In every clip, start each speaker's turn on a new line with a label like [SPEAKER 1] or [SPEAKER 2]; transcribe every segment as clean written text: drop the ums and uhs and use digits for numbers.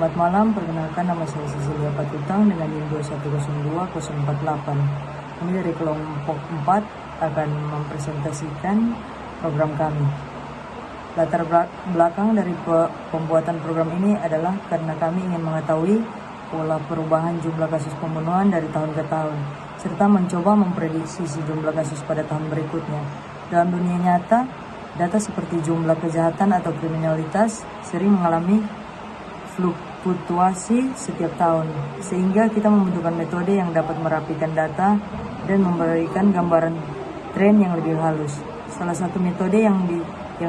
[SPEAKER 1] Selamat malam, perkenalkan nama saya Cecilia Patutang dengan NIM 2102048. Kami dari kelompok 4 akan mempresentasikan program kami. Latar belakang dari pembuatan program ini adalah karena kami ingin mengetahui pola perubahan jumlah kasus pembunuhan dari tahun ke tahun, serta mencoba memprediksi jumlah kasus pada tahun berikutnya. Dalam dunia nyata, data seperti jumlah kejahatan atau kriminalitas sering mengalami fluktuasi setiap tahun, sehingga kita membutuhkan metode yang dapat merapikan data dan memberikan gambaran tren yang lebih halus. Salah satu metode yang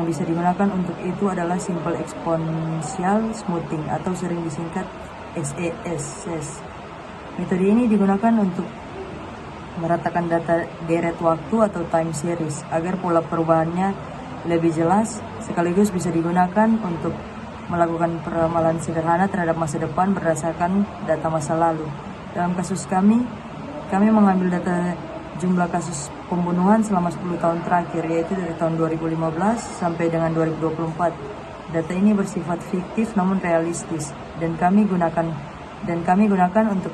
[SPEAKER 1] bisa digunakan untuk itu adalah Simple Exponential Smoothing atau sering disingkat SESS. Metode ini digunakan untuk meratakan data deret waktu atau time series agar pola perubahannya lebih jelas, sekaligus bisa digunakan untuk melakukan peramalan sederhana terhadap masa depan berdasarkan data masa lalu. Dalam kasus kami mengambil data jumlah kasus pembunuhan selama 10 tahun terakhir, yaitu dari tahun 2015 sampai dengan 2024. Data ini bersifat fiktif namun realistis, dan kami gunakan untuk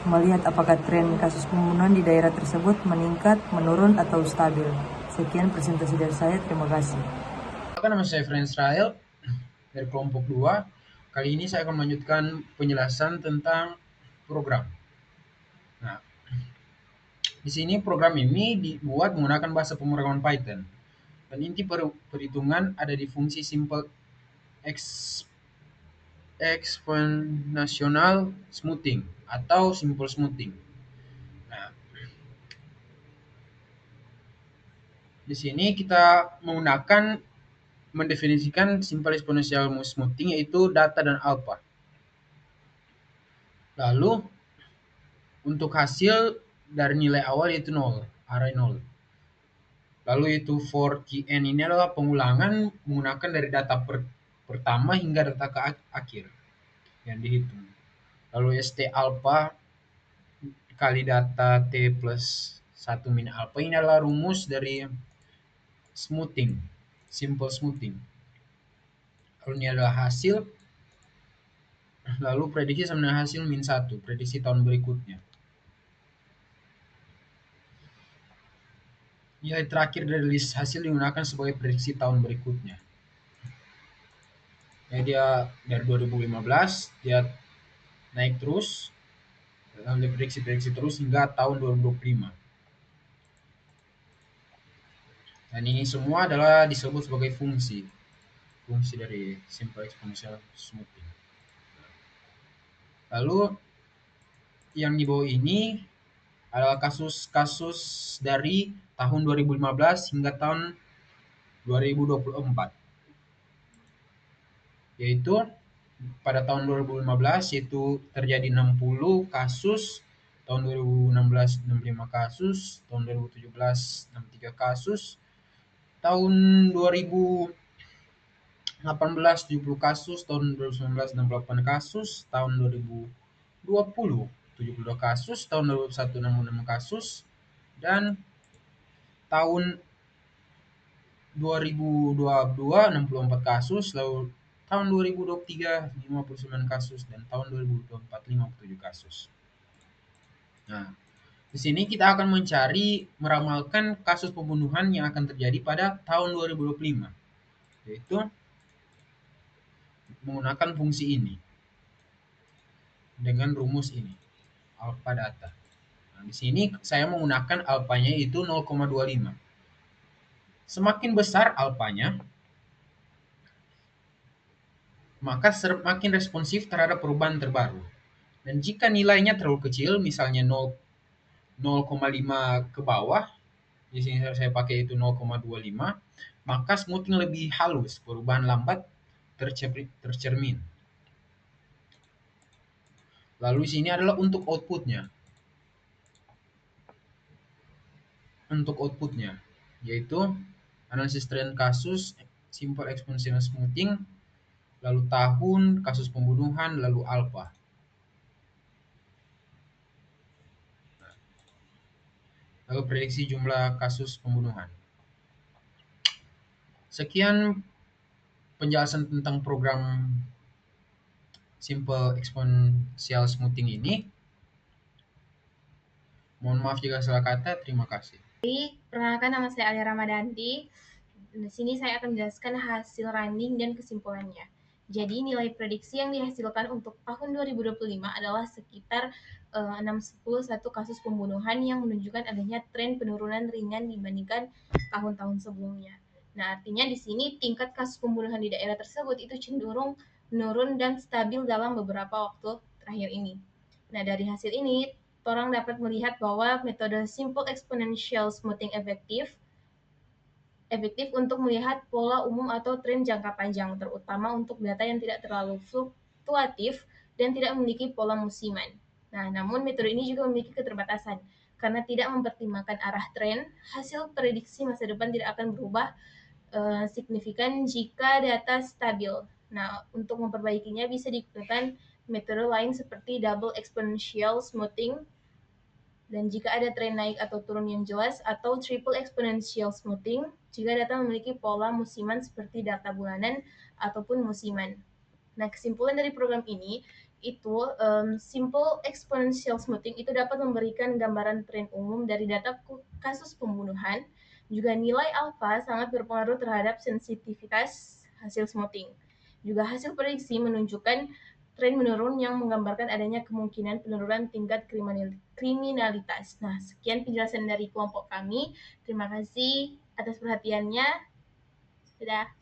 [SPEAKER 1] melihat apakah tren kasus pembunuhan di daerah tersebut meningkat, menurun, atau stabil. Sekian presentasi dari saya, terima kasih.
[SPEAKER 2] Nama saya Friend Israel dari kelompok 2. Kali ini saya akan melanjutkan penjelasan tentang program. Nah, di sini program ini dibuat menggunakan bahasa pemrograman Python. Dan inti perhitungan ada di fungsi Simple Exponential Smoothing atau Simple Smoothing. Nah, di sini kita mendefinisikan Simple Exponential Smoothing yaitu data dan alpha. Lalu untuk hasil dari nilai awal yaitu 0, array 0. Lalu itu for kn ini adalah pengulangan menggunakan dari data pertama hingga data ke akhir yang dihitung. Lalu st alpha kali data t plus 1 min alpha ini adalah rumus dari smoothing, simple smoothing. Lalu ini adalah hasil, lalu prediksi sama dengan hasil min 1, prediksi tahun berikutnya. Nilai terakhir dari list hasil digunakan sebagai prediksi tahun berikutnya. Ya, dia dari 2015 dia naik terus, diprediksi terus hingga tahun 2025. Dan ini semua adalah disebut sebagai fungsi dari Simple Exponential Smoothing. Lalu yang di bawah ini adalah kasus-kasus dari tahun 2015 hingga tahun 2024. Yaitu pada tahun 2015 yaitu terjadi 60 kasus, tahun 2016 65 kasus, tahun 2017 63 kasus, tahun 2018 70 kasus, tahun 2019 68 kasus, tahun 2020 72 kasus, tahun 2021 66 kasus, dan tahun 2022 64 kasus, lalu tahun 2023 59 kasus, dan tahun 2024 57 kasus. Nah, di sini kita akan meramalkan kasus pembunuhan yang akan terjadi pada tahun 2025, yaitu menggunakan fungsi ini dengan rumus ini, alpha data. Nah, di sini saya menggunakan alfanya itu 0,25. Semakin besar alfanya, maka semakin responsif terhadap perubahan terbaru. Dan jika nilainya terlalu kecil, misalnya 0,5 ke bawah, di sini saya pakai itu 0,25, maka smoothing lebih halus, perubahan lambat tercermin. Lalu di sini adalah untuk outputnya. Untuk outputnya, yaitu analisis tren kasus, simple exponential smoothing, lalu tahun, kasus pembunuhan, lalu alpha. Lalu prediksi jumlah kasus pembunuhan. Sekian penjelasan tentang program simple exponential smoothing ini. Mohon maaf jika salah kata. Terima kasih.
[SPEAKER 3] Perkenalkan, nama saya Alia Ramadanti. Di sini saya akan menjelaskan hasil running dan kesimpulannya. Jadi nilai prediksi yang dihasilkan untuk tahun 2025 adalah sekitar 611 kasus pembunuhan yang menunjukkan adanya tren penurunan ringan dibandingkan tahun-tahun sebelumnya. Nah, artinya di sini tingkat kasus pembunuhan di daerah tersebut itu cenderung menurun dan stabil dalam beberapa waktu terakhir ini. Nah, dari hasil ini, orang dapat melihat bahwa metode simple exponential smoothing efektif untuk melihat pola umum atau tren jangka panjang, terutama untuk data yang tidak terlalu fluktuatif dan tidak memiliki pola musiman. Nah, namun metode ini juga memiliki keterbatasan, karena tidak mempertimbangkan arah tren, hasil prediksi masa depan tidak akan berubah signifikan jika data stabil. Nah, untuk memperbaikinya bisa digunakan metode lain seperti double exponential smoothing, dan jika ada tren naik atau turun yang jelas, atau triple exponential smoothing jika data memiliki pola musiman seperti data bulanan ataupun musiman. Nah, kesimpulan dari program ini itu simple exponential smoothing itu dapat memberikan gambaran tren umum dari data kasus pembunuhan. Juga nilai alfa sangat berpengaruh terhadap sensitivitas hasil smoothing. Juga hasil prediksi menunjukkan tren menurun yang menggambarkan adanya kemungkinan penurunan tingkat kriminalitas. Nah, sekian penjelasan dari kelompok kami. Terima kasih atas perhatiannya. Dadah.